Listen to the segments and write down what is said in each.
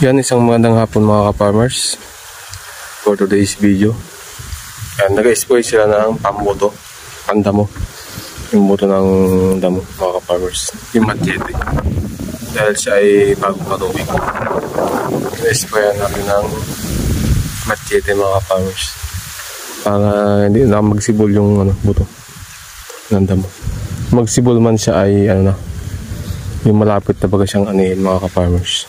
Yan, isang magandang hapon mga ka-farmers. For today's video, nag-spray sila ng pambuto, pandamo. Yung buto ng damo mga ka-farmers, yung machete. Dahil siya ay bagong patubig, na-sprayan natin ng machete mga ka-farmers, para hindi na magsibol yung buto ng damo. Magsibol man siya ay yung malapit na baga siyang anihin mga ka-farmers.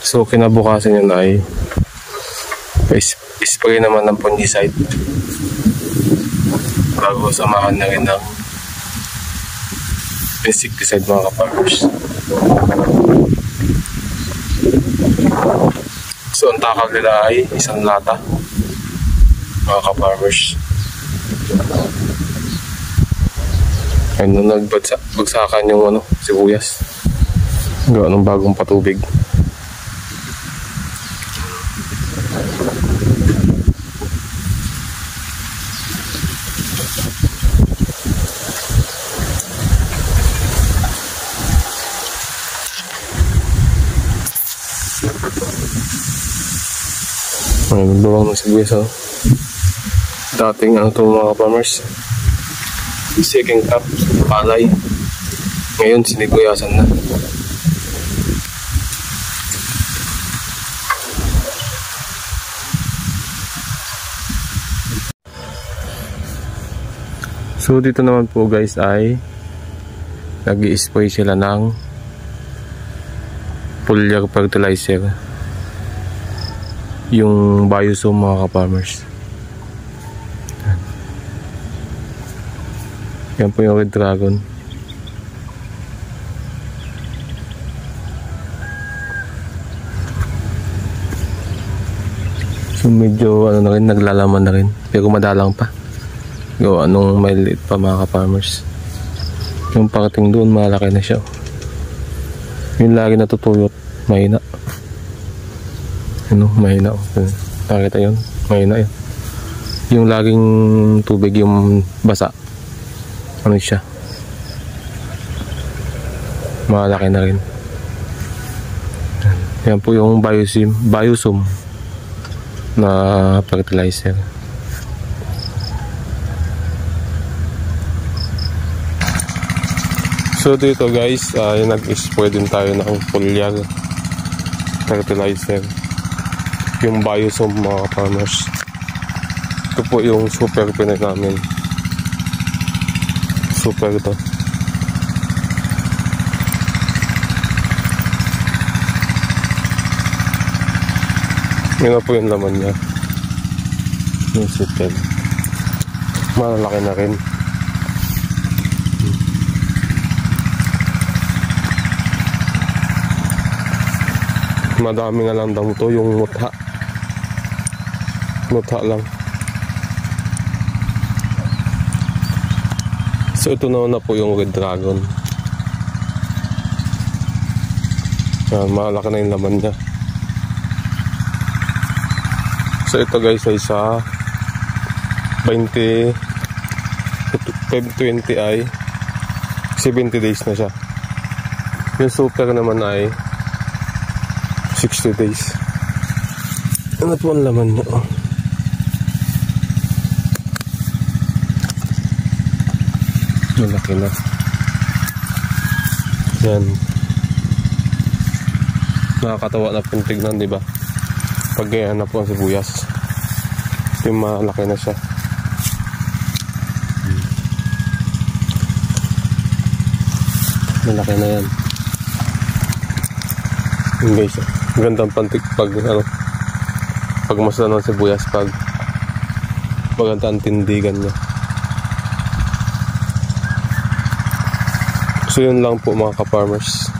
So kinabukasan yun ay spray naman ng fungicide bago samahan na rin ng insecticide mga ka-farmers. So ang takal nila ay isang lata mga ka-farmers. Ayun, nung nagbagsakan yung sibuyas gawa ng bagong patubig. Nagluwang ng sibuyas dating ito mga farmers, second cup palay, ngayon siniguyasan na. So dito naman po guys ay nag-i-spray sila ng foliar fertilizer, yung Biosum mga ka-farmers. Yan po yung Red Dragon. So medyo na rin, naglalaman na rin, pero madalang pa gawa nung may liit pa mga ka-farmers. Yung pakating doon malaki na siya, yung lagi natutuyot mahina. Mahina. Nakita yun? Mahina yun. Yung laging tubig, yung basa. Siya? Malaki na rin. Yan po yung Biosum na fertilizer. So dito guys, nag-spray din tayo ng foliar fertilizer, yung Biosum mga farmers. Ito po yung super pinay namin. Super ito. Yun na po yung laman niya. Yung super malalaki na rin. Madami nga lang daw ito, yung mutha lang. So ito na po yung Red Dragon. Yan, malaki na yung laman niya. So ito guys ay sa 20 ay 70 days na siya. Yung super naman ay 60 days. Ano po ang laman niya? Malaki na. Yan. Nakakatawa na pong tignan, diba? Pag ganyan na po ang sibuyas, yung malaki na siya. Malaki na yan. Yung guys, gandang pantik pag masla ng sibuyas, pag maganda ang tindigan niya. So yun lang po mga ka-farmers.